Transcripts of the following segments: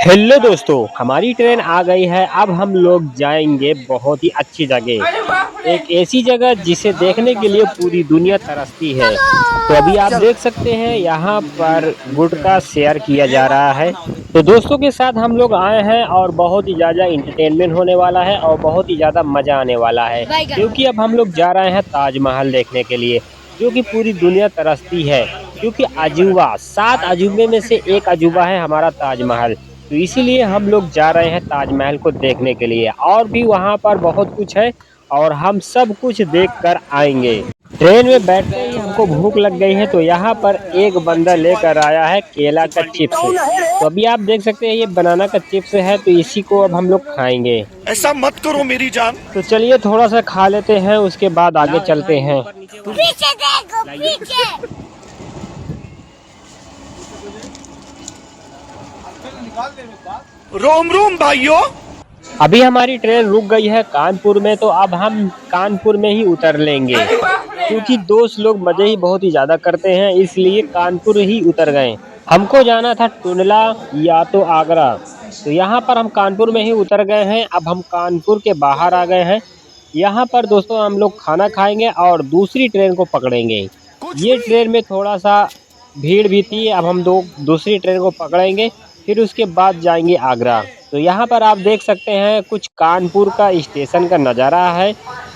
Hello दोस्तों, हमारी train आ गई है। अब हम लोग जाएंगे बहुत ही अच्छी जगह, एक ऐसी जगह जिसे देखने के लिए पूरी दुनिया तरसती है। तो अभी आप देख सकते हैं यहाँ पर गुटखा शेयर किया जा रहा है। तो दोस्तों के साथ हम लोग आए हैं और बहुत ही ज़्यादा इंटरटेनमेंट होने वाला है और बहुत ही ज़्यादा मज़ा आने वाला है, क्योंकि अब हम लोग जा रहे हैं ताजमहल देखने के लिए, जो कि पूरी दुनिया तरसती है। क्योंकि अजूबा 7 अजूबे में से एक अजूबा है हमारा ताजमहल। तो इसीलिए हम लोग जा रहे हैं ताजमहल को देखने के लिए, और भी वहाँ पर बहुत कुछ है और हम सब कुछ देख कर आएंगे। ट्रेन में बैठते ही हमको भूख लग गई है, तो यहाँ पर एक बंदा लेकर आया है केला का चिप्स। तो अभी आप देख सकते हैं ये बनाना का चिप्स है, तो इसी को अब हम लोग खाएंगे। ऐसा मत करो मेरी जान। तो चलिए थोड़ा सा खा लेते हैं, उसके बाद आगे चलते हैं। पीछे देखो पीछे। रोम रोम भाइयों। अभी हमारी ट्रेन रुक गई है कानपुर में, तो अब हम कानपुर में ही उतर लेंगे, क्योंकि दोस्त लोग मजे ही बहुत ही ज़्यादा करते हैं, इसलिए कानपुर ही उतर गए। हमको जाना था टुंडला या तो आगरा, तो यहाँ पर हम कानपुर में ही उतर गए हैं। अब हम कानपुर के बाहर आ गए हैं। यहाँ पर दोस्तों हम लोग खाना खाएंगे और दूसरी ट्रेन को पकड़ेंगे। ये ट्रेन में थोड़ा सा भीड़ भी थी, अब हम दूसरी ट्रेन को पकड़ेंगे, फिर उसके बाद जाएंगे आगरा। तो यहाँ पर आप देख सकते हैं कुछ कानपुर का स्टेशन का नज़ारा है,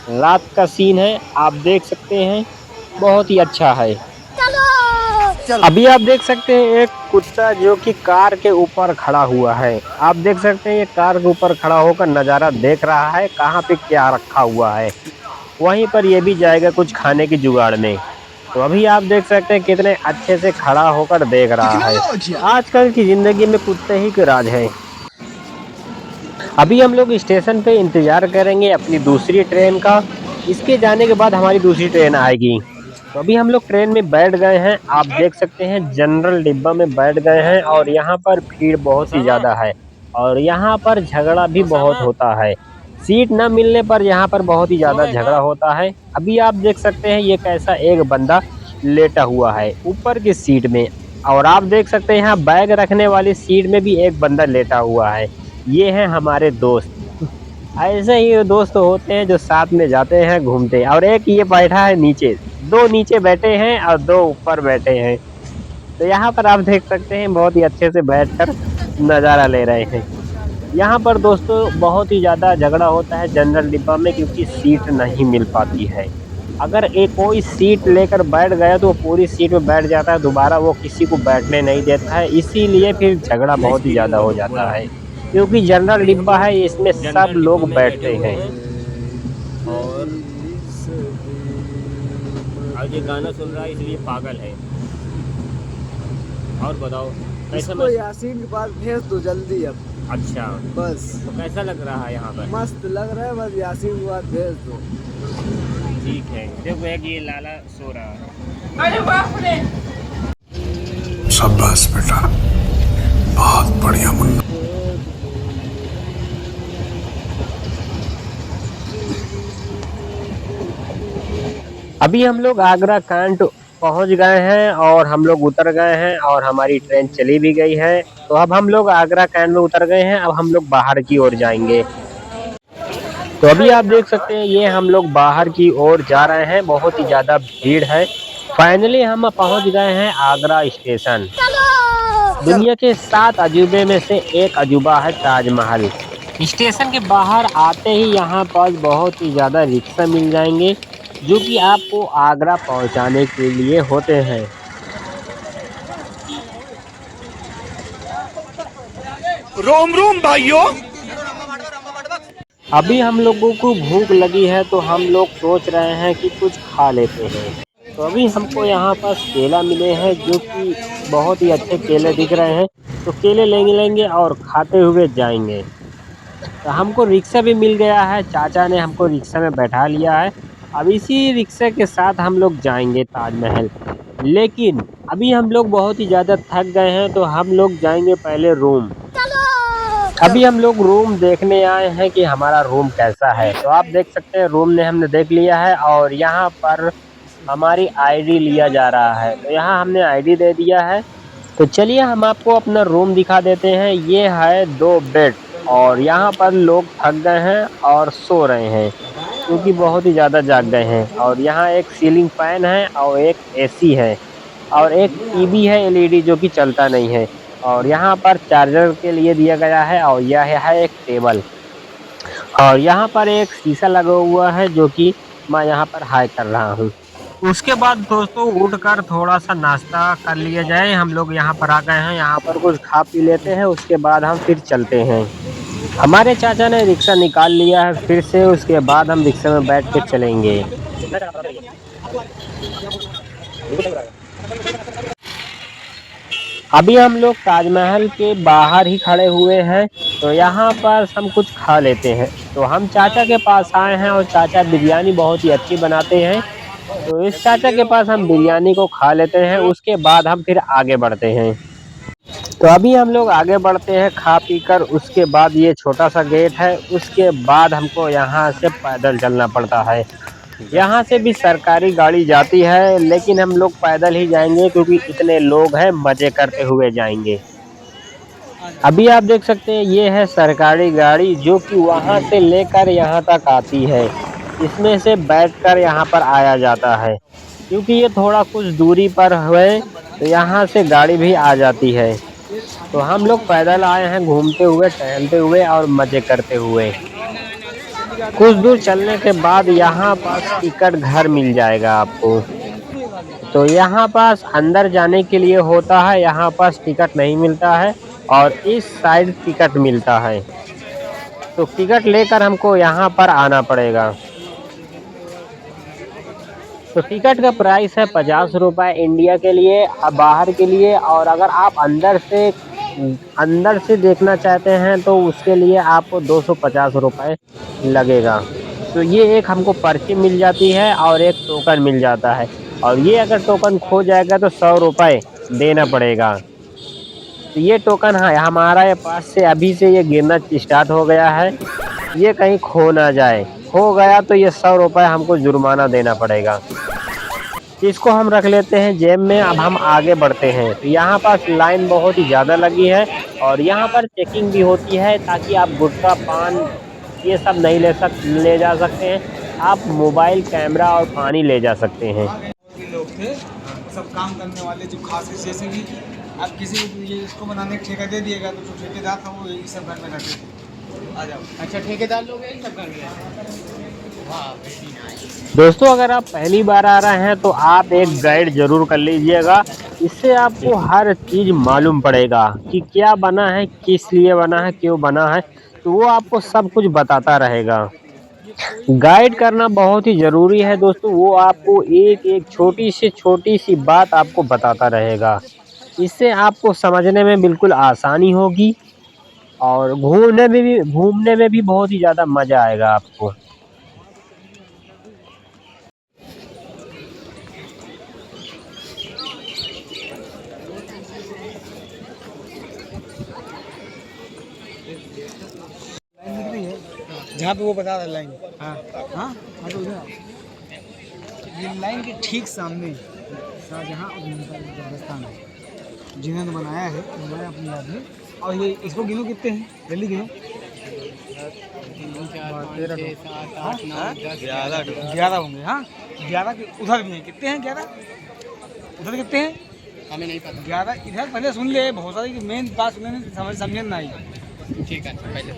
रात का सीन है, आप देख सकते हैं, बहुत ही अच्छा है। अभी आप देख सकते हैं एक कुत्ता जो कि कार के ऊपर खड़ा हुआ है। आप देख सकते हैं ये कार के ऊपर खड़ा होकर नज़ारा देख रहा है कहाँ पे क्या रखा हुआ है। वहीं पर ये भी जाएगा कुछ खाने की जुगाड़ में। तो अभी आप देख सकते हैं कितने अच्छे से खड़ा होकर देख रहा है। आजकल की ज़िंदगी में कुत्ते ही के राज है। अभी हम लोग स्टेशन पे इंतज़ार करेंगे अपनी दूसरी ट्रेन का। इसके जाने के बाद हमारी दूसरी ट्रेन आएगी। तो अभी हम लोग ट्रेन में बैठ गए हैं, आप देख सकते हैं जनरल डिब्बा में बैठ गए हैं, और यहाँ पर भीड़ बहुत ही ज़्यादा है और यहाँ पर झगड़ा भी बहुत होता है। सीट न मिलने पर यहाँ पर बहुत ही ज़्यादा झगड़ा होता है। अभी आप देख सकते हैं ये कैसा एक बंदा लेटा हुआ है ऊपर की सीट में, और आप देख सकते हैं यहाँ बैग रखने वाली सीट में भी एक बंदा लेटा हुआ है। ये हैं हमारे दोस्त। ऐसे ही दोस्त होते हैं जो साथ में जाते हैं घूमते हैं। और एक ये बैठा है नीचे, दो नीचे बैठे हैं और दो ऊपर बैठे हैं। तो यहाँ पर आप देख सकते हैं बहुत ही अच्छे से बैठकर नज़ारा ले रहे हैं। यहाँ पर दोस्तों बहुत ही ज़्यादा झगड़ा होता है जनरल डिब्बा में, क्योंकि सीट नहीं मिल पाती है। अगर एक कोई सीट लेकर बैठ गया तो वो पूरी सीट में बैठ जाता है, दोबारा वो किसी को बैठने नहीं देता है, इसीलिए फिर झगड़ा बहुत ही ज़्यादा हो जाता है। क्योंकि जनरल डिब्बा है, इसमें सब लोग बैठते हैं। और ये गाना सुन रहा है इसलिए पागल है। और बताओ कैसा इसको यासीन के पास भेज दो जल्दी अब। अच्छा, बस तो कैसा लग रहा है यहाँ पर? मस्त लग रहा है, बस यासीन के पास भेज दो। ठीक है, देखो एक ये लाला सो रहा है। अरे बाप रे। शाबाश बेटा, बहुत बढ़िया मुन्ना। अभी हम लोग आगरा कैंट पहुँच गए हैं और हम लोग उतर गए हैं और हमारी ट्रेन चली भी गई है। तो अब हम लोग आगरा कैंट में उतर गए हैं, अब हम लोग बाहर की ओर जाएंगे। तो अभी आप देख सकते हैं ये हम लोग बाहर की ओर जा रहे हैं, बहुत ही ज़्यादा भीड़ है। फाइनली हम पहुंच गए हैं आगरा स्टेशन। दुनिया के 7 अजूबे में से एक अजूबा है ताजमहल। स्टेशन के बाहर आते ही यहाँ पर बहुत ही ज़्यादा रिक्शा मिल जाएंगे, जो कि आपको आगरा पहुंचाने के लिए होते हैं। रोम रोम भाइयों। अभी हम लोगों को भूख लगी है, तो हम लोग सोच रहे हैं कि कुछ खा लेते हैं। तो अभी हमको यहाँ पर केला मिले हैं, जो कि बहुत ही अच्छे केले दिख रहे हैं। तो केले लेंगे और खाते हुए जाएंगे। तो हमको रिक्शा भी मिल गया है, चाचा ने हमको रिक्शा में बैठा लिया है। अब इसी रिक्शा के साथ हम लोग जाएंगे ताजमहल। लेकिन अभी हम लोग बहुत ही ज़्यादा थक गए हैं, तो हम लोग जाएंगे पहले रूम। अभी हम लोग रूम देखने आए हैं कि हमारा रूम कैसा है। तो आप देख सकते हैं रूम ने हमने देख लिया है, और यहाँ पर हमारी आईडी लिया जा रहा है। तो यहाँ हमने आईडी दे दिया है तो चलिए हम आपको अपना रूम दिखा देते हैं। ये है 2 बेड और यहाँ पर लोग थक गए हैं और सो रहे हैं क्योंकि बहुत ही ज़्यादा जाग गए हैं। और यहाँ एक सीलिंग फैन है और एक एसी है और एक टीवी है एलईडी जो कि चलता नहीं है। और यहाँ पर चार्जर के लिए दिया गया है और यह है एक टेबल और यहाँ पर एक शीशा लगा हुआ है जो कि मैं यहाँ पर हाई कर रहा हूँ। उसके बाद दोस्तों उठकर थोड़ा-सा नाश्ता कर लिया जाए। हम लोग यहाँ पर आ गए हैं, यहाँ पर कुछ खा पी लेते हैं, उसके बाद हम फिर चलते हैं। हमारे चाचा ने रिक्शा निकाल लिया है फिर से, उसके बाद हम रिक्शा में बैठ के चलेंगे। अभी हम लोग ताजमहल के बाहर ही खड़े हुए हैं, तो यहाँ पर हम कुछ खा लेते हैं। तो हम चाचा के पास आए हैं और चाचा बिरयानी बहुत ही अच्छी बनाते हैं। तो इस चाचा के पास हम बिरयानी को खा लेते हैं, उसके बाद हम फिर आगे बढ़ते हैं। तो अभी हम लोग आगे बढ़ते हैं खा पी कर। उसके बाद ये छोटा सा गेट है, उसके बाद हमको यहाँ से पैदल चलना पड़ता है। यहाँ से भी सरकारी गाड़ी जाती है लेकिन हम लोग पैदल ही जाएंगे क्योंकि इतने लोग हैं, मज़े करते हुए जाएंगे। अभी आप देख सकते हैं ये है सरकारी गाड़ी जो कि वहाँ से लेकर यहाँ तक आती है। इसमें से बैठकर यहाँ पर आया जाता है क्योंकि ये थोड़ा कुछ दूरी पर है, तो यहाँ से गाड़ी भी आ जाती है। तो हम लोग पैदल आए हैं घूमते हुए, टहलते हुए और मज़े करते हुए। कुछ दूर चलने के बाद यहाँ पास टिकट घर मिल जाएगा आपको। तो यहाँ पास अंदर जाने के लिए होता है, यहाँ पास टिकट नहीं मिलता है और इस साइड टिकट मिलता है। तो टिकट लेकर हमको यहाँ पर आना पड़ेगा। तो टिकट का प्राइस है 50 रुपये इंडिया के लिए, बाहर के लिए। और अगर आप अंदर से देखना चाहते हैं तो उसके लिए आपको 250 रुपये लगेगा। तो ये एक हमको पर्ची मिल जाती है और एक टोकन मिल जाता है और ये अगर टोकन खो जाएगा तो 100 रुपये देना पड़ेगा। तो ये टोकन है हमारा ये पास से अभी से ये गिरना स्टार्ट हो गया है, ये कहीं खो ना जाए। खो गया तो ये 100 रुपये हमको जुर्माना देना पड़ेगा। इसको हम रख लेते हैं जेब में। अब हम आगे बढ़ते हैं। तो यहाँ पास लाइन बहुत ही ज़्यादा लगी है और यहाँ पर चेकिंग भी होती है ताकि आप गुटखा पान ये सब नहीं ले जा सकते हैं। आप मोबाइल, कैमरा और पानी ले जा सकते हैं। लोग थे सब काम करने वाले जो खास जैसे कि आप किसी को ये इसको बनाने का ठेका दे दिएगा तो जो ठेकेदार था वो यही सब घर में रहते थे। आ जाओ। अच्छा ठेकेदार लोग यही सब कर गए। दोस्तों अगर आप पहली बार आ रहे हैं तो आप एक गाइड ज़रूर कर लीजिएगा। इससे आपको हर चीज़ मालूम पड़ेगा कि क्या बना है, किस लिए बना है, क्यों बना है। तो वो आपको सब कुछ बताता रहेगा। गाइड करना बहुत ही ज़रूरी है दोस्तों। वो आपको एक छोटी सी बात आपको बताता रहेगा। इससे आपको समझने में बिल्कुल आसानी होगी और घूमने में भी बहुत ही ज़्यादा मज़ा आएगा आपको। जहाँ पे वो बता रहा लाइन। हाँ हाँ हाँ तो उधर ये लाइन के ठीक सामने शाहजहाँ और राजस्थान है जिन्होंने बनाया है, बनाया अपनी याद में। और ये इसको गिनो कितने हैं, जल्दी गिनो। 11 होंगे। हाँ 11 के उधर भी हैं। कितने हैं 11? उधर कितने हैं हमें नहीं पता। 11 इधर पहले सुन ले, बहुत सारी मेन बात सुनने समझे ना आई। ठीक है पहले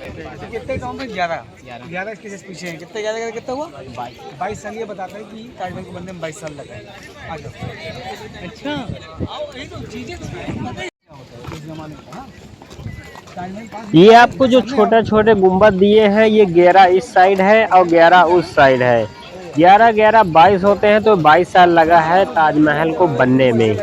कितने गाँव में 11 इसके जैसे पीछे हैं। कितने 11 कितना हुआ 22 साल। ये बताता है कि ताजमहल को बनने में 22 साल लगा है। आ जाओ। अच्छा आओ यही तो चीज़ें इस जमाने का। हाँ ये आपको जो छोटे गुंबद दिए हैं ये 11 इस साइड है और 11 उस साइड है। 11 22 होते हैं तो 22 साल लगा है ताजमहल को बनने में।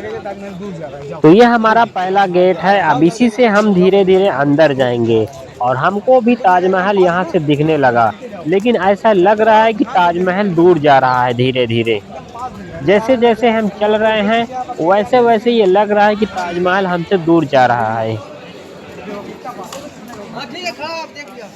तो ये हमारा पहला गेट है। अब इसी से हम धीरे धीरे अंदर जाएंगे और हमको भी ताजमहल यहाँ से दिखने लगा, लेकिन ऐसा लग रहा है कि ताजमहल दूर जा रहा है धीरे धीरे। जैसे जैसे हम चल रहे हैं वैसे वैसे ये लग रहा है कि ताजमहल हमसे दूर जा रहा है। ठीक है खड़ा आप देख लिया।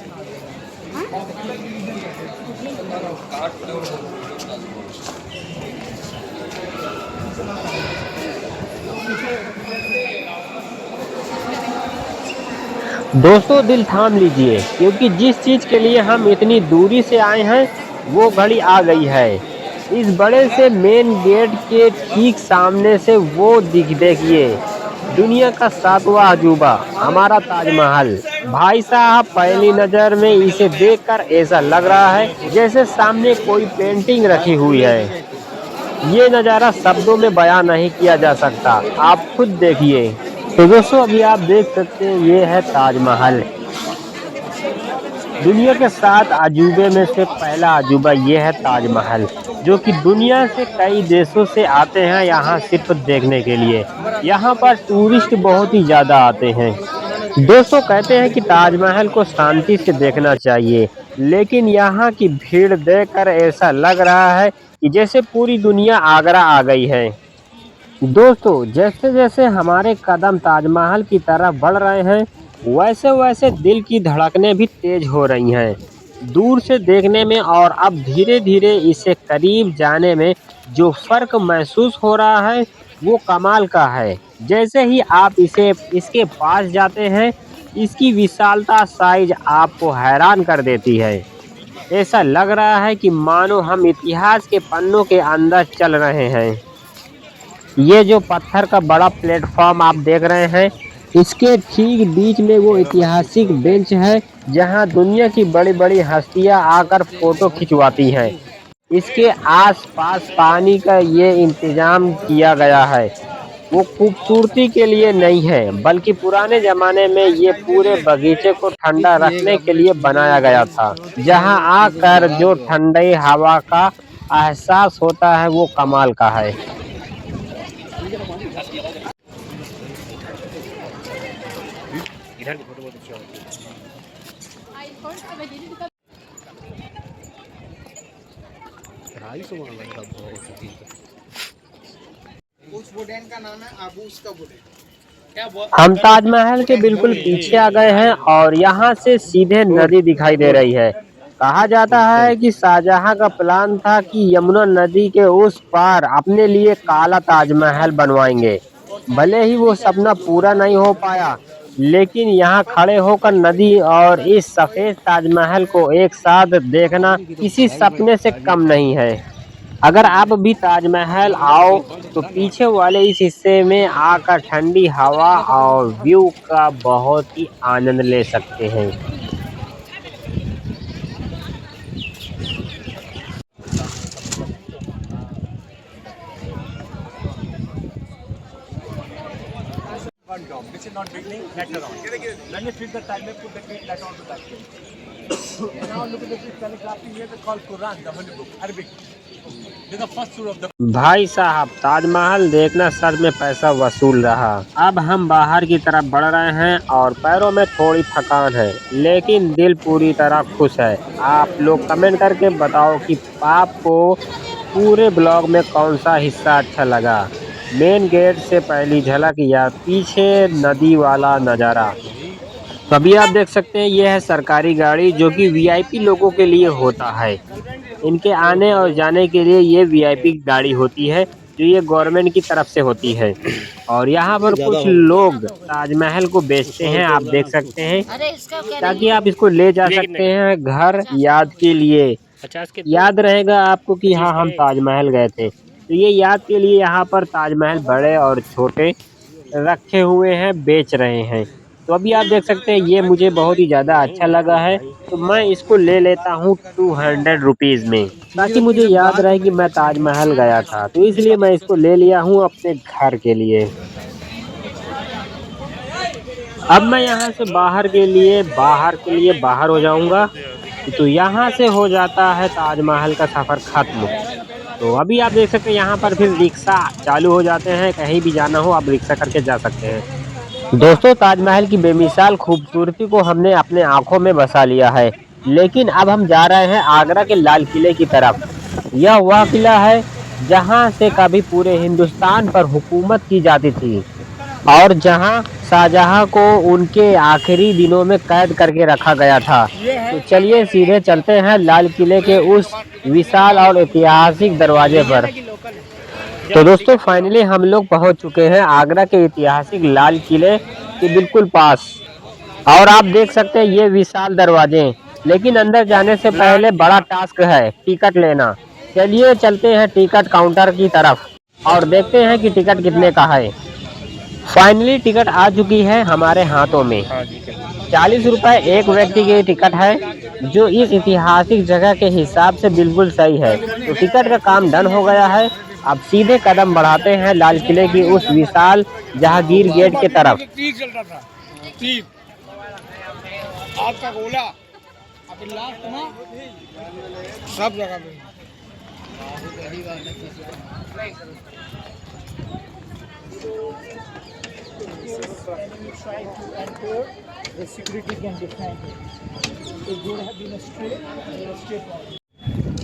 दोस्तों दिल थाम लीजिए, क्योंकि जिस चीज के लिए हम इतनी दूरी से आए हैं वो घड़ी आ गई है। इस बड़े से मेन गेट के ठीक सामने से वो देखिए, दुनिया का 7वां अजूबा हमारा ताजमहल। भाई साहब पहली नजर में इसे देखकर ऐसा लग रहा है जैसे सामने कोई पेंटिंग रखी हुई है। ये नज़ारा शब्दों में बयां नहीं किया जा सकता, आप खुद देखिए। तो दोस्तों अभी आप देख सकते हैं ये है ताजमहल। दुनिया के 7 अजूबे में से पहला अजूबा ये है ताजमहल, जो कि दुनिया से कई देशों से आते हैं यहाँ सिर्फ देखने के लिए। यहाँ पर टूरिस्ट बहुत ही ज़्यादा आते हैं। दोस्तों कहते हैं कि ताजमहल को शांति से देखना चाहिए, लेकिन यहाँ की भीड़ देखकर ऐसा लग रहा है कि जैसे पूरी दुनिया आगरा आ गई है। दोस्तों जैसे जैसे हमारे कदम ताजमहल की तरफ बढ़ रहे हैं, वैसे वैसे दिल की धड़कनें भी तेज हो रही हैं। दूर से देखने में और अब धीरे धीरे इसे करीब जाने में जो फ़र्क महसूस हो रहा है वो कमाल का है। जैसे ही आप इसके पास जाते हैं, इसकी विशालता साइज आपको हैरान कर देती है। ऐसा लग रहा है कि मानो हम इतिहास के पन्नों के अंदर चल रहे हैं। ये जो पत्थर का बड़ा प्लेटफॉर्म आप देख रहे हैं, इसके ठीक बीच में वो ऐतिहासिक बेंच है जहां दुनिया की बड़ी बड़ी हस्तियां आकर फोटो खिंचवाती हैं। इसके आसपास पानी का ये इंतजाम किया गया है, वो खूबसूरती के लिए नहीं है, बल्कि पुराने ज़माने में ये पूरे बगीचे को ठंडा रखने के लिए बनाया गया था। जहां आकर जो ठंडी हवा का एहसास होता है वो कमाल का है। उस वुडेन का नाम है आबूस का वुडेन। हम ताजमहल के बिल्कुल पीछे आ गए हैं और यहाँ से सीधे नदी दिखाई दे रही है। कहा जाता है कि शाहजहां का प्लान था कि यमुना नदी के उस पार अपने लिए काला ताजमहल बनवाएंगे। भले ही वो सपना पूरा नहीं हो पाया, लेकिन यहाँ खड़े होकर नदी और इस सफ़ेद ताजमहल को एक साथ देखना किसी सपने से कम नहीं है। अगर आप भी ताजमहल आओ तो पीछे वाले इस हिस्से में आकर ठंडी हवा और व्यू का बहुत ही आनंद ले सकते हैं। This is not beginning, later on. When you treat the time, put the feet later on to that thing. Now look at this calligraphy here, they call Quran, the holy book, Arabic. This is the first surah of the भाई साहब ताजमहल देखना सच में पैसा वसूल रहा। अब हम बाहर की तरफ बढ़ रहे हैं और पैरों में थोड़ी थकान है, लेकिन दिल पूरी तरह खुश है। आप लोग कमेंट करके बताओ कि आपको पूरे ब्लॉग में कौन सा हिस्सा अच्छा लगा। मेन गेट से पहली झलक या पीछे नदी वाला नज़ारा। तो अभी आप देख सकते हैं ये है सरकारी गाड़ी, जो कि वीआईपी लोगों के लिए होता है। इनके आने और जाने के लिए ये वीआईपी गाड़ी होती है, जो ये गवर्नमेंट की तरफ से होती है। और यहाँ पर कुछ लोग ताजमहल को बेचते हैं, आप देख सकते हैं, ताकि आप इसको ले जा सकते हैं घर याद के लिए। याद रहेगा आपको कि हाँ हम ताजमहल गए थे। तो ये याद के लिए यहाँ पर ताजमहल बड़े और छोटे रखे हुए हैं, बेच रहे हैं। तो अभी आप देख सकते हैं ये मुझे बहुत ही ज़्यादा अच्छा लगा है, तो मैं इसको ले लेता हूँ 200 रुपीज़ में, ताकि मुझे याद रहे कि मैं ताजमहल गया था। तो इसलिए मैं इसको ले लिया हूँ अपने घर के लिए। अब मैं यहाँ से बाहर के लिए बाहर हो जाऊँगा, तो यहाँ से हो जाता है ताजमहल का सफ़र ख़त्म। तो अभी आप देख सकते हैं यहाँ पर फिर रिक्शा चालू हो जाते हैं, कहीं भी जाना हो आप रिक्शा करके जा सकते हैं। दोस्तों ताजमहल की बेमिसाल खूबसूरती को हमने अपने आँखों में बसा लिया है, लेकिन अब हम जा रहे हैं आगरा के लाल किले की तरफ। यह वह किला है जहाँ से कभी पूरे हिंदुस्तान पर हुकूमत की जाती थी और जहाँ शाहजहां को उनके आखिरी दिनों में कैद करके रखा गया था। तो चलिए सीधे चलते हैं लाल किले के उस विशाल और ऐतिहासिक दरवाजे पर। तो दोस्तों फाइनली हम लोग पहुंच चुके हैं आगरा के ऐतिहासिक लाल किले के बिल्कुल पास। और आप देख सकते हैं ये विशाल दरवाजे, लेकिन अंदर जाने से पहले बड़ा टास्क है टिकट लेना। चलिए चलते हैं टिकट काउंटर की तरफ और देखते हैं कि टिकट कितने का है। फाइनली टिकट आ चुकी है हमारे हाथों में। 40 रुपए एक व्यक्ति की टिकट है, जो इस ऐतिहासिक जगह के हिसाब से बिल्कुल सही है। तो टिकट का काम डन हो गया है। अब सीधे कदम बढ़ाते हैं लाल किले की उस विशाल जहांगीर गेट की तरफ। तीर चल रहा था, तीर आपका गोला अब लास्ट ना सब जगह पे।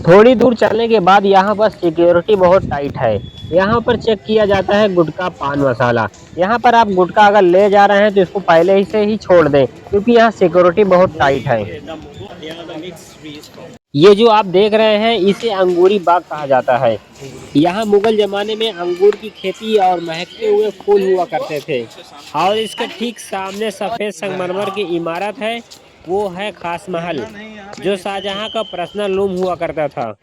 थोड़ी दूर चलने के बाद यहाँ पर सिक्योरिटी बहुत टाइट है। यहाँ पर चेक किया जाता है गुटखा पान मसाला। यहाँ पर आप गुटखा अगर ले जा रहे हैं तो इसको पहले ही से ही छोड़ दें, क्योंकि यहाँ सिक्योरिटी बहुत टाइट है। ये जो आप देख रहे हैं इसे अंगूरी बाग कहा जाता है। यहाँ मुगल जमाने में अंगूर की खेती और महकते हुए फूल हुआ करते थे। और इसके ठीक सामने सफेद संगमरमर की इमारत है, वो है खास महल, जो शाहजहां का पर्सनल रूम हुआ करता था।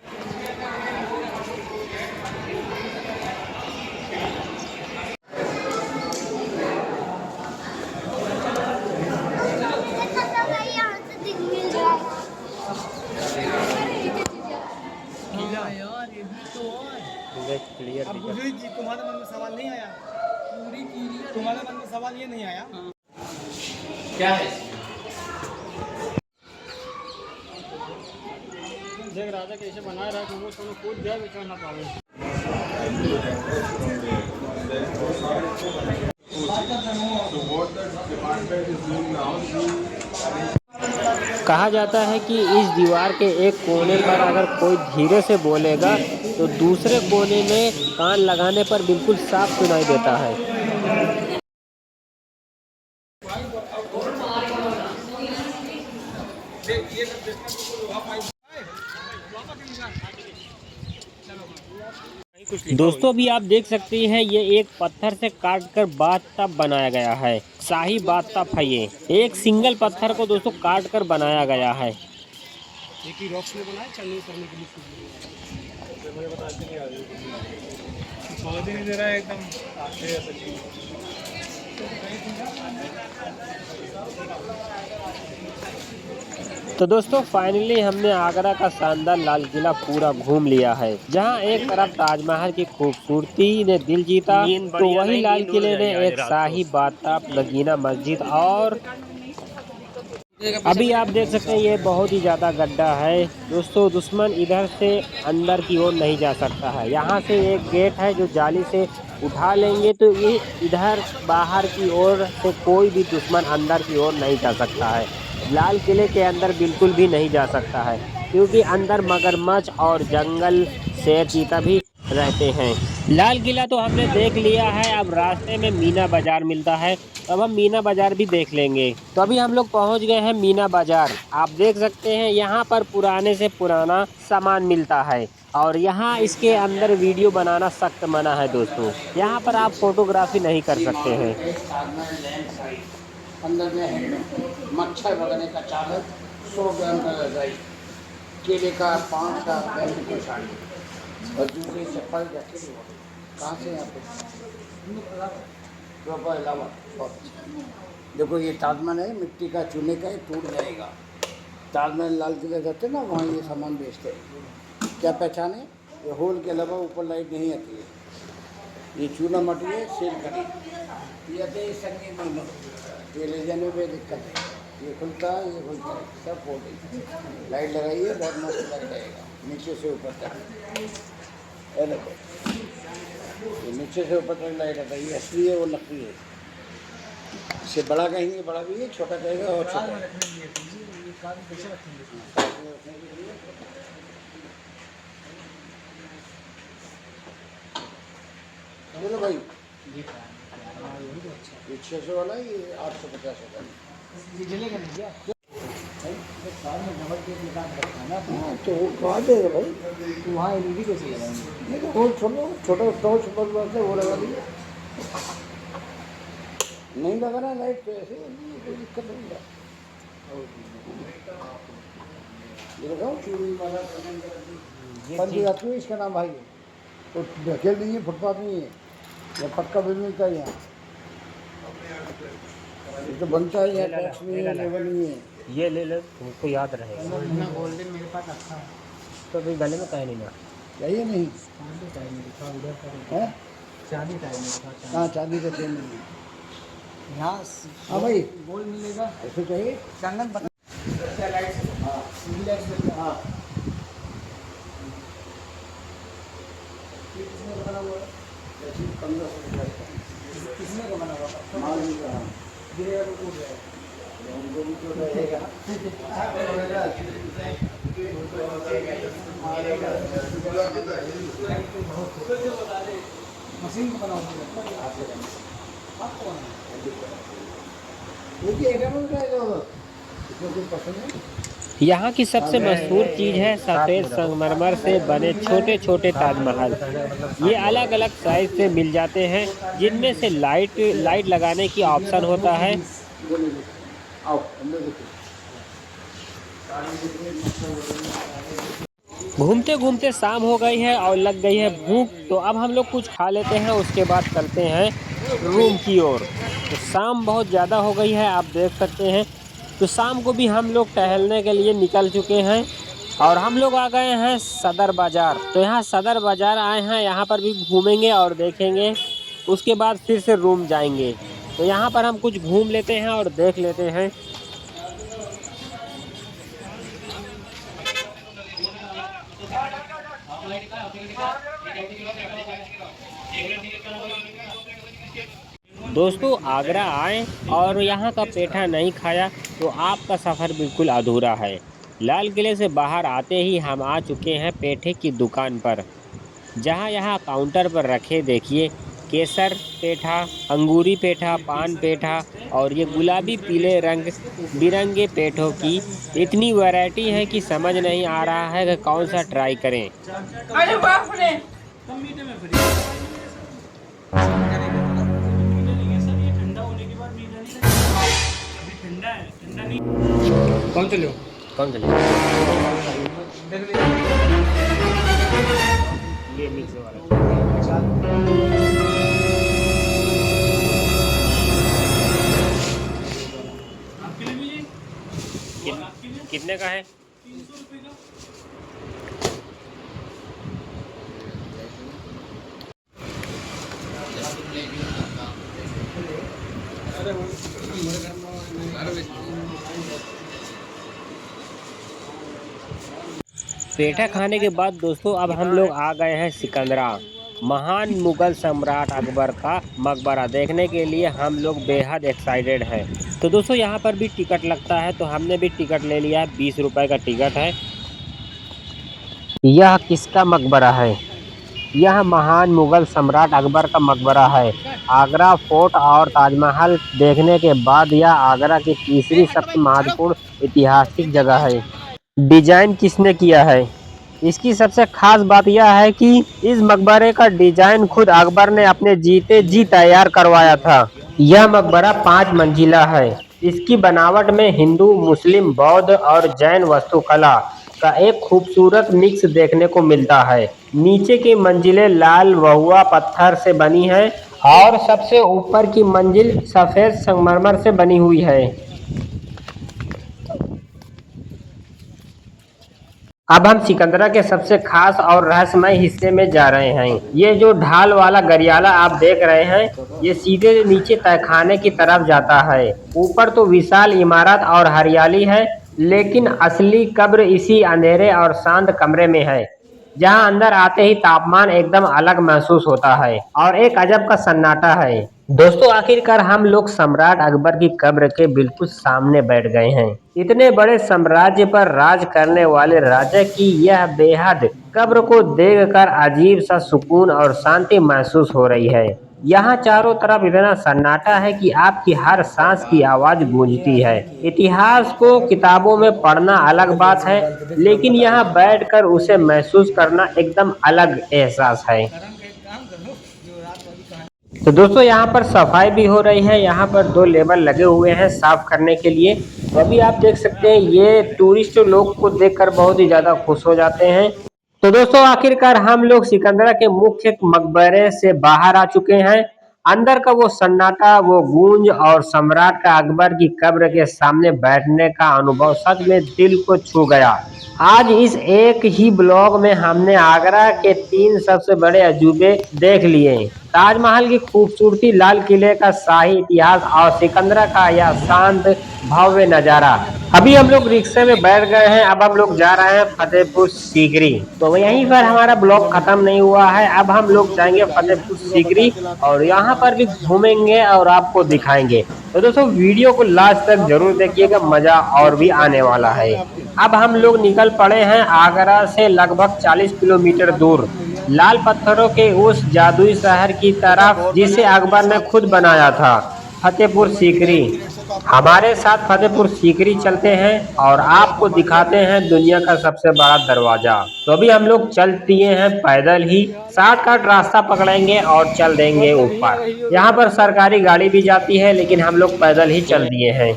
यहाँ से दिख मिल रहा है। अब गुजरी जी तुम्हारे मन में सवाल नहीं आया? तुम्हारे मन में सवाल ये नहीं आया क्या है? देख राजा कैसे बना रहा है कि वो सोनू कूद जाए बेचारा ना पावे। कहा जाता है कि इस दीवार के एक कोने पर अगर कोई धीरे से बोलेगा तो दूसरे कोने में कान लगाने पर बिल्कुल साफ सुनाई देता है। दोस्तों अभी आप देख सकते हैं ये एक पत्थर से काट कर बाथटब बनाया गया है। शाही बाथटब है ये। एक सिंगल पत्थर को दोस्तों काट कर बनाया गया है। एक ही रॉक्स में बनाया चलने करने के लिए। मुझे बताते नहीं आ रही, बहुत ही नहीं दे रहा है एकदम। तो दोस्तों फाइनली हमने आगरा का शानदार लाल किला पूरा घूम लिया है। जहां एक तरफ ताजमहल की खूबसूरती ने दिल जीता, तो वही लाल किले ने एक शाही बाथटब, नगीना मस्जिद और अभी आप देख सकते हैं ये बहुत ही ज़्यादा गड्ढा है दोस्तों। दुश्मन इधर से अंदर की ओर नहीं जा सकता है। यहाँ से एक गेट है जो जाली से उठा लेंगे तो ये इधर बाहर की ओर से कोई भी दुश्मन अंदर की ओर नहीं जा सकता है। लाल किले के अंदर बिल्कुल भी नहीं जा सकता है, क्योंकि अंदर मगरमच्छ और जंगल शेर चीता भी रहते हैं। लाल किला तो हमने देख लिया है। अब रास्ते में मीना बाजार मिलता है, अब हम मीना बाजार भी देख लेंगे। तो अभी हम लोग पहुंच गए हैं मीना बाजार। आप देख सकते हैं यहाँ पर पुराने से पुराना सामान मिलता है और यहाँ इसके अंदर वीडियो बनाना सख्त मना है दोस्तों। यहाँ पर आप फोटोग्राफी नहीं कर सकते हैं। अंदर में है मच्छर वगैरह का चादर, 100 ग्राम का रजाई, केले का 5 का बैंड की साड़ी और जूते चप्पल जैकेट। कहाँ से यहाँ पे अलावा बहुत देखो ये ताजमहल है, मिट्टी का चूने का, ये टूट जाएगा। ताजमहल लाल किले जाते ना, वहाँ ये सामान बेचते हैं। क्या पहचान है? ये होल के अलावा ऊपर लाइट नहीं आती है। ये चूना मटी है, सेल करी, ये आते संगीत में ये ले जाने में दिक्कत है। ये खुलता है, ये खुलता है, सब हो गई। लाइट लगाइए, बहुत मस्त लग जाएगा नीचे से ऊपर तक। ये देखो, ये नीचे से ऊपर तक लाइट आता है। ये असली है, वो नकली है। इससे बड़ा कहेंगे बड़ा भी है, छोटा कहेगा और छोटा। बोलो भाई, ये 600 वाला, ये 850 वाला। तो वो कहा देगा भाई, तो वहाँ एलईडी कैसे लगाएंगे? नहीं तो होल छोड़ो, छोटा टॉर्च बल्ब आता है वो लगा दीजिए। नहीं लगा ना लाइट तो ऐसे कोई दिक्कत नहीं है। ये बताओ चूड़ी वाला पंच जाती है, इसका नाम भाई है। तो ढकेल नहीं है, फुटपाथ नहीं है, या पक्का बिल मिलता है यहाँ। ये तो बनता है यहाँ, टैक्स नहीं है, लेबर नहीं है। ये ले लो, तुमको याद रहेगा। गोल्डन मेरे पास रखा है। तो अभी गले में कहे नहीं ना। चाहिए नहीं है? चांदी टाइम हाँ चांदी का चेन नहीं है। यहाँ हाँ भाई गोल्ड मिलेगा। ऐसे चाहिए। कंगन बता हाँ किसने का बना हुआ माल नहीं कहा। गिरेगा तो टूट जाएगा। उनको भी तो रहेगा। मशीन को बना हुआ देखिए एकदम रहेगा वो। इसमें कोई पसंद है? यहाँ की सबसे मशहूर चीज़ है सफ़ेद संगमरमर से बने छोटे छोटे ताजमहल। ये अलग अलग साइज से मिल जाते हैं, जिनमें से लाइट लगाने की ऑप्शन होता है। आओ अंदर देखिए। घूमते घूमते शाम हो गई है और लग गई है भूख, तो अब हम लोग कुछ खा लेते हैं, उसके बाद चलते हैं रूम की ओर। तो शाम बहुत ज़्यादा हो गई है, आप देख सकते हैं। तो शाम को भी हम लोग टहलने के लिए निकल चुके हैं और हम लोग आ गए हैं सदर बाज़ार। तो यहाँ सदर बाज़ार आए हैं, यहाँ पर भी घूमेंगे और देखेंगे, उसके बाद फिर से रूम जाएंगे। तो यहाँ पर हम कुछ घूम लेते हैं और देख लेते हैं। दोस्तों आगरा आए और यहाँ का पेठा नहीं खाया तो आपका सफ़र बिल्कुल अधूरा है। लाल किले से बाहर आते ही हम आ चुके हैं पेठे की दुकान पर, जहाँ यहाँ काउंटर पर रखे देखिए केसर पेठा, अंगूरी पेठा, पान पेठा और ये गुलाबी पीले रंग बिरंगे पेठों की इतनी वैरायटी है कि समझ नहीं आ रहा है कि कौन सा ट्राई करें। अरे बाप रे कौन चले कौन सा ये मिक्स वाला कितने का है? पेठा खाने के बाद दोस्तों अब हम लोग आ गए हैं सिकंदरा। महान मुगल सम्राट अकबर का मकबरा देखने के लिए हम लोग बेहद एक्साइटेड हैं। तो दोस्तों यहाँ पर भी टिकट लगता है, तो हमने भी टिकट ले लिया है। 20 रुपए का टिकट है। यह किसका मकबरा है? यह महान मुगल सम्राट अकबर का मकबरा है। आगरा फोर्ट और ताजमहल देखने के बाद यह आगरा की तीसरी सबसे महत्वपूर्ण ऐतिहासिक जगह है। डिजाइन किसने किया है? इसकी सबसे खास बात यह है कि इस मकबरे का डिजाइन खुद अकबर ने अपने जीते जी तैयार करवाया था। यह मकबरा 5 मंजिला है। इसकी बनावट में हिंदू, मुस्लिम, बौद्ध और जैन वास्तुकला का एक खूबसूरत मिक्स देखने को मिलता है। नीचे की मंजिलें लाल वहुआ पत्थर से बनी है और सबसे ऊपर की मंजिल सफ़ेद संगमरमर से बनी हुई है। अब हम सिकंदरा के सबसे खास और रहस्यमय हिस्से में जा रहे हैं। ये जो ढाल वाला गरियाला आप देख रहे हैं, ये सीधे नीचे तहखाने की तरफ जाता है। ऊपर तो विशाल इमारत और हरियाली है, लेकिन असली कब्र इसी अंधेरे और शांत कमरे में है, जहां अंदर आते ही तापमान एकदम अलग महसूस होता है और एक अजब का सन्नाटा है। दोस्तों आखिरकार हम लोग सम्राट अकबर की कब्र के बिल्कुल सामने बैठ गए हैं। इतने बड़े साम्राज्य पर राज करने वाले राजा की यह बेहद कब्र को देखकर अजीब सा सुकून और शांति महसूस हो रही है। यहाँ चारों तरफ इतना सन्नाटा है कि आपकी हर सांस की आवाज गूंजती है। इतिहास को किताबों में पढ़ना अलग बात है, लेकिन यहाँ बैठकर उसे महसूस करना एकदम अलग एहसास है। तो दोस्तों यहाँ पर सफाई भी हो रही है, यहाँ पर 2 लेबर लगे हुए हैं साफ करने के लिए। तो अभी आप देख सकते हैं ये टूरिस्ट लोग को देखकर बहुत ही ज़्यादा खुश हो जाते हैं। तो दोस्तों आखिरकार हम लोग सिकंदरा के मुख्य मकबरे से बाहर आ चुके हैं। अंदर का वो सन्नाटा, वो गूंज और सम्राट का अकबर की कब्र के सामने बैठने का अनुभव सच में दिल को छू गया। आज इस एक ही ब्लॉग में हमने आगरा के 3 सबसे बड़े अजूबे देख लिए। ताजमहल की खूबसूरती, लाल किले का शाही इतिहास और सिकंदरा का यह शांत भव्य नजारा। अभी हम लोग रिक्शे में बैठ गए हैं, अब हम लोग जा रहे हैं फतेहपुर सीकरी। तो यहीं पर हमारा ब्लॉग खत्म नहीं हुआ है, अब हम लोग जाएंगे फतेहपुर सीकरी और यहाँ पर भी घूमेंगे और आपको दिखाएंगे। तो दोस्तों वीडियो को लास्ट तक जरूर देखिएगा, मजा और भी आने वाला है। अब हम लोग निकल पड़े हैं आगरा से लगभग 40 किलोमीटर दूर, लाल पत्थरों के उस जादुई शहर की तरफ जिसे अकबर ने खुद बनाया था, फतेहपुर सीकरी। हमारे साथ फतेहपुर सीकरी चलते हैं और आपको दिखाते हैं दुनिया का सबसे बड़ा दरवाजा। तो अभी हम लोग चल दिए हैं पैदल ही, शॉर्टकट रास्ता पकड़ेंगे और चल देंगे ऊपर। यहाँ पर सरकारी गाड़ी भी जाती है लेकिन हम लोग पैदल ही चल दिए हैं।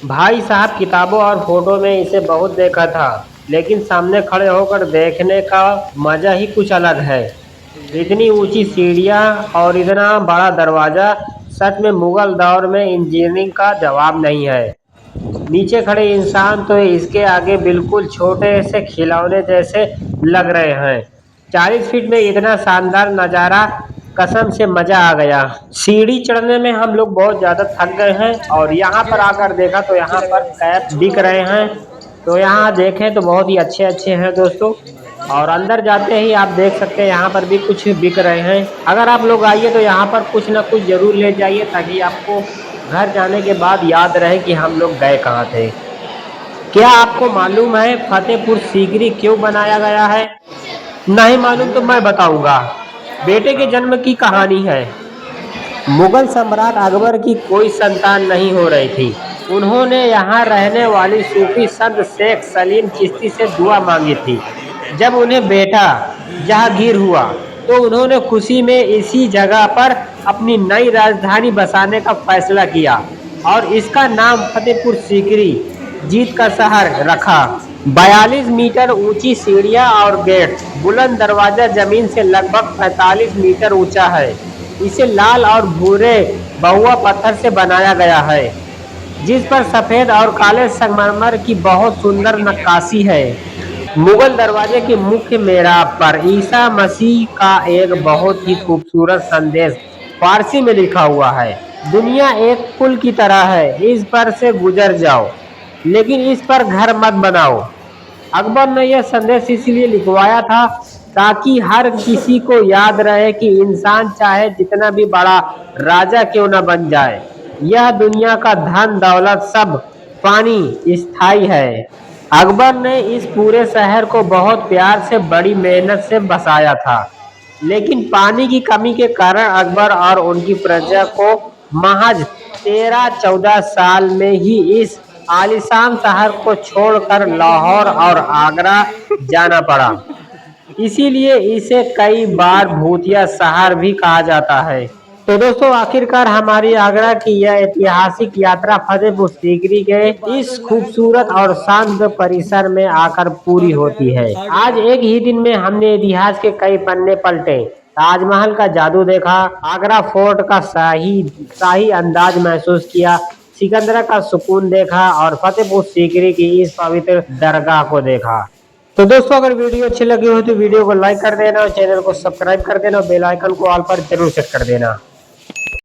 भाई साहब किताबों और फोटो में इसे बहुत देखा था, लेकिन सामने खड़े होकर देखने का मजा ही कुछ अलग है। इतनी ऊंची सीढ़ियां और इतना बड़ा दरवाजा, सच में मुगल दौर में इंजीनियरिंग का जवाब नहीं है। नीचे खड़े इंसान तो इसके आगे बिल्कुल छोटे से खिलौने जैसे लग रहे हैं। 40 फीट में इतना शानदार नज़ारा, कसम से मजा आ गया। सीढ़ी चढ़ने में हम लोग बहुत ज़्यादा थक गए हैं और यहाँ पर आकर देखा तो यहाँ पर कैप बिक रहे हैं। तो यहाँ देखें तो बहुत ही अच्छे अच्छे हैं दोस्तों, और अंदर जाते ही आप देख सकते हैं यहाँ पर भी कुछ बिक रहे हैं। अगर आप लोग आइए तो यहाँ पर कुछ ना कुछ ज़रूर ले जाइए ताकि आपको घर जाने के बाद याद रहे कि हम लोग गए कहाँ थे। क्या आपको मालूम है फतेहपुर सीकरी क्यों बनाया गया है? नहीं मालूम तो मैं बताऊंगा। बेटे के जन्म की कहानी है। मुगल सम्राट अकबर की कोई संतान नहीं हो रही थी। उन्होंने यहाँ रहने वाली सूफी संत शेख सलीम चिश्ती से दुआ मांगी थी। जब उन्हें बेटा जहांगीर हुआ तो उन्होंने खुशी में इसी जगह पर अपनी नई राजधानी बसाने का फैसला किया और इसका नाम फतेहपुर सीकरी, जीत का शहर, रखा। 42 मीटर ऊंची सीढ़ियां और गेट, बुलंद दरवाजा जमीन से लगभग 45 मीटर ऊंचा है। इसे लाल और भूरे बहुआ पत्थर से बनाया गया है, जिस पर सफेद और काले संगमरमर की बहुत सुंदर नक्काशी है। मुगल दरवाजे के मुख्य मेहराब पर ईसा मसीह का एक बहुत ही खूबसूरत संदेश फारसी में लिखा हुआ है। दुनिया एक पुल की तरह है, इस पर से गुजर जाओ, लेकिन इस पर घर मत बनाओ। अकबर ने यह संदेश इसलिए लिखवाया था ताकि हर किसी को याद रहे कि इंसान चाहे जितना भी बड़ा राजा क्यों न बन जाए, यह दुनिया का धन दौलत सब फानी, स्थायी है। अकबर ने इस पूरे शहर को बहुत प्यार से, बड़ी मेहनत से बसाया था, लेकिन पानी की कमी के कारण अकबर और उनकी प्रजा को महज 13-14 साल में ही इस आलीशान शहर को छोड़कर लाहौर और आगरा जाना पड़ा। इसीलिए इसे कई बार भूतिया शहर भी कहा जाता है। तो दोस्तों आखिरकार हमारी आगरा की यह ऐतिहासिक यात्रा फतेहपुर सीकरी के इस खूबसूरत और शांत परिसर में आकर पूरी होती है। आज एक ही दिन में हमने इतिहास के कई पन्ने पलटे, ताजमहल का जादू देखा, आगरा फोर्ट का शाही अंदाज महसूस किया, सिकंदरा का सुकून देखा और फतेहपुर सीकरी की इस पवित्र दरगाह को देखा। तो दोस्तों अगर वीडियो अच्छी लगी हो तो वीडियो को लाइक कर देना और चैनल को सब्सक्राइब कर देना और बेल आइकन को ऑल पर जरूर सेट कर देना।